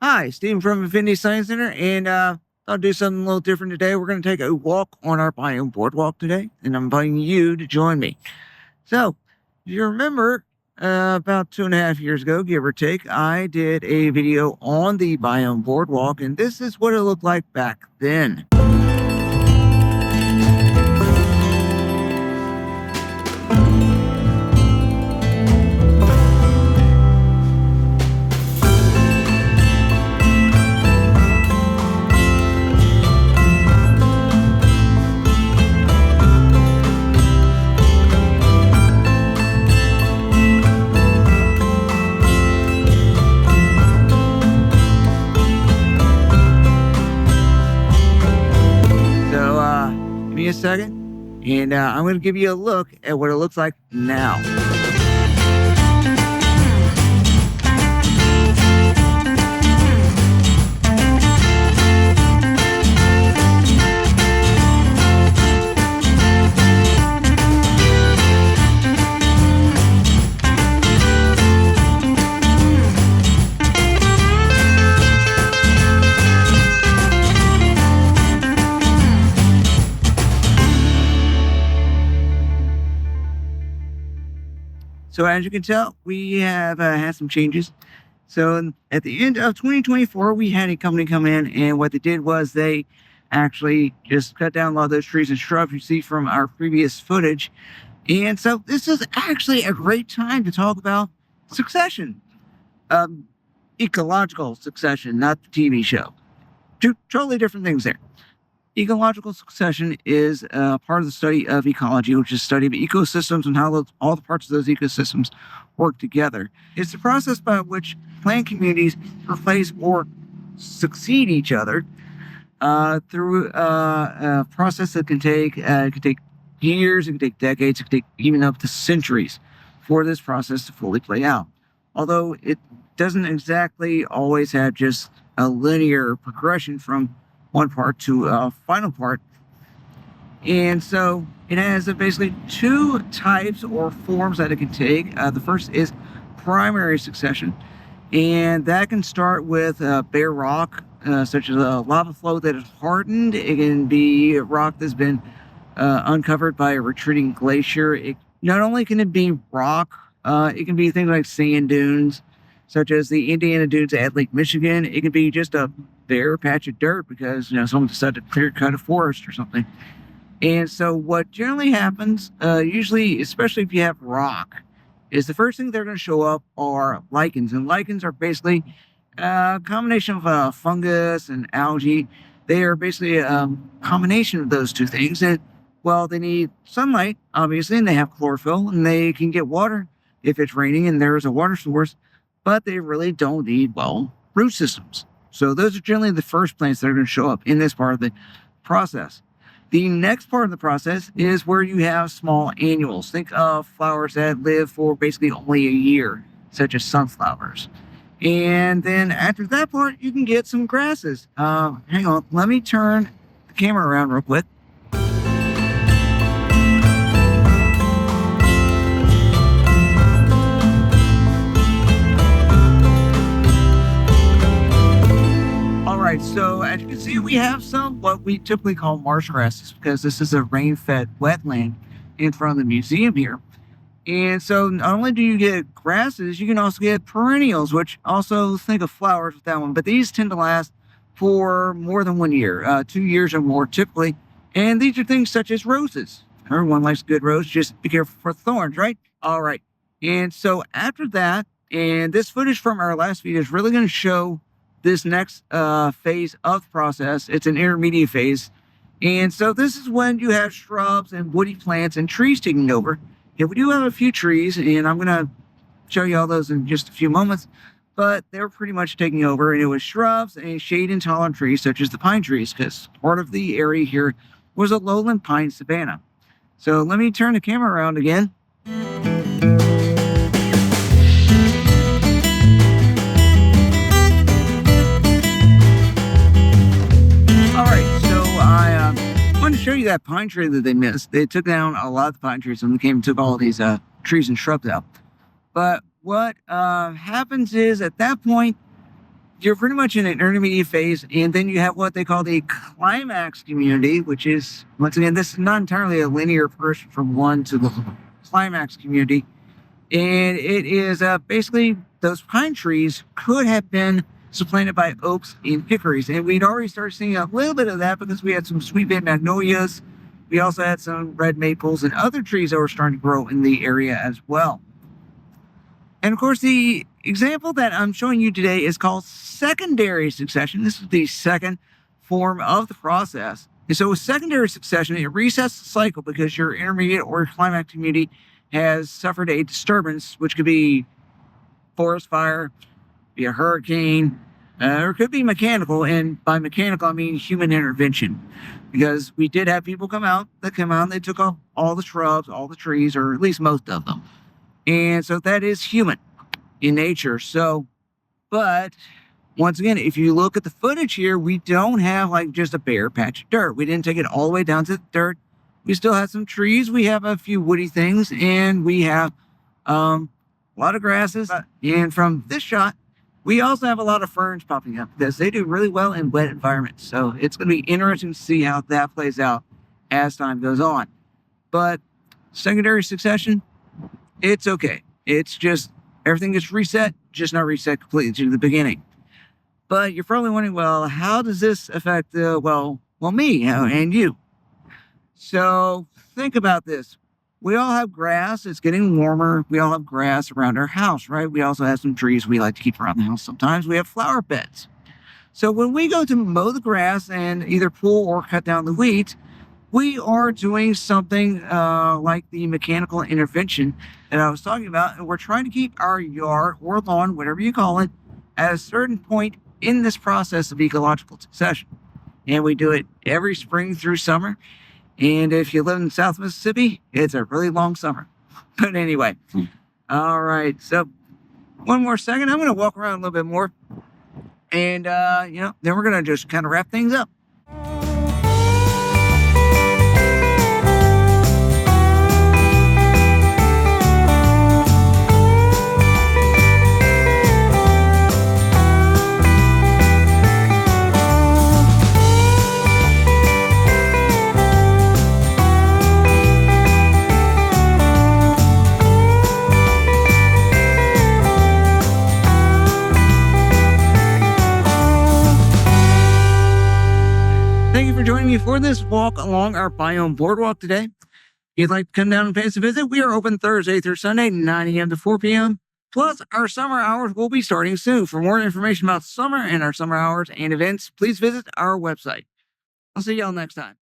Hi, Stephen from Infinity Science Center, and I'll do something a little different today. We're going to take a walk on our Biome Boardwalk today, and I'm inviting you to join me. So, if you remember, about 2.5 years ago, give or take, I did a video on the Biome Boardwalk, and this is what it looked like back then. So, give me a second, and I'm going to give you a look at what it looks like now. So as you can tell, we have had some changes. So at the end of 2024, we had a company come in, and what they did was they actually just cut down a lot of those trees and shrubs you see from our previous footage. And so this is actually a great time to talk about Succession, um, ecological succession, not the TV show. Two totally different things there. Ecological succession is part of the study of ecology, which is study of ecosystems and how all the parts of those ecosystems work together. It's the process by which plant communities replace or succeed each other through a process that can take years, it can take decades, it can take even up to centuries for this process to fully play out. Although it doesn't exactly always have just a linear progression from one part to a final part. And so it has basically two types or forms that it can take. The first is primary succession, and that can start with bare rock, such as a lava flow that is hardened. It can be a rock that's been uncovered by a retreating glacier. Not only can it be rock, it can be things like sand dunes, such as the Indiana Dunes at Lake Michigan. It can be just a bare patch of dirt because someone decided to clear cut a forest or something. And so what generally happens, usually, especially if you have rock, is the first thing they're going to show up are lichens. And lichens are basically a combination of fungus and algae. They are basically a combination of those two things. And well, they need sunlight, obviously, and they have chlorophyll, and they can get water if it's raining and there is a water source, but they really don't need, well, root systems. So those are generally the first plants that are going to show up in this part of the process. The next part of the process is where you have small annuals. Think of flowers that live for basically only a year, such as sunflowers. And then after that part, you can get some grasses. Hang on, let me turn the camera around real quick. All right, so as you can see, we have some what we typically call marsh grasses because this is a rain-fed wetland in front of the museum here. And so not only do you get grasses, you can also get perennials, which also think of flowers with that one, but these tend to last for more than 1 year, 2 years or more typically. And these are things such as roses. Everyone likes a good rose, just be careful for thorns, right? All right. And so after that, and this footage from our last video is really going to show this next phase of the process. It's an intermediate phase. And so this is when you have shrubs and woody plants and trees taking over. Yeah, we do have a few trees, and I'm going to show you all those in just a few moments, but they're pretty much taking over, and it was shrubs and shade-intolerant trees, such as the pine trees, because part of the area here was a lowland pine savanna. So let me turn the camera around again. All right, so I wanted to show you that pine tree that they missed. They took down a lot of the pine trees when they came and took all of these trees and shrubs out. But what happens is at that point, you're pretty much in an intermediate phase, and then you have what they call the climax community, which is, once again, this is not entirely a linear person from one to the climax community. And it is basically those pine trees could have been supplanted by oaks and hickories. And we'd already started seeing a little bit of that because we had some sweet bay magnolias. We also had some red maples and other trees that were starting to grow in the area as well. And of course, the example that I'm showing you today is called secondary succession. This is the second form of the process. And so with secondary succession, it resets the cycle because your intermediate or climax community has suffered a disturbance, which could be forest fire, be a hurricane, or it could be mechanical. And by mechanical, I mean human intervention, because we did have people come out, they took off all the shrubs, all the trees, or at least most of them. And so that is human in nature. So, but once again, if you look at the footage here, we don't have like just a bare patch of dirt. We didn't take it all the way down to the dirt. We still have some trees. We have a few woody things, and we have a lot of grasses. And from this shot, we also have a lot of ferns popping up because they do really well in wet environments. So it's going to be interesting to see how that plays out as time goes on. But secondary succession, it's okay. It's just everything gets reset, just not reset completely to the beginning. But you're probably wondering, well, how does this affect me and you? So think about this. We all have grass. It's getting warmer. We all have grass around our house, right? We also have some trees we like to keep around the house. Sometimes we have flower beds. So when we go to mow the grass and either pull or cut down the weeds, we are doing something like the mechanical intervention that I was talking about. And we're trying to keep our yard or lawn, whatever you call it, at a certain point in this process of ecological succession. And we do it every spring through summer. And if you live in South Mississippi, it's a really long summer. But anyway, all right. So one more second. I'm going to walk around a little bit more. And, then we're going to just kind of wrap things up. Thank you for joining me for this walk along our Biome Boardwalk today. If you'd like to come down and pay us a visit, we are open Thursday through Sunday, 9 a.m. to 4 p.m. Plus, our summer hours will be starting soon. For more information about summer and our summer hours and events, please visit our website. I'll see y'all next time.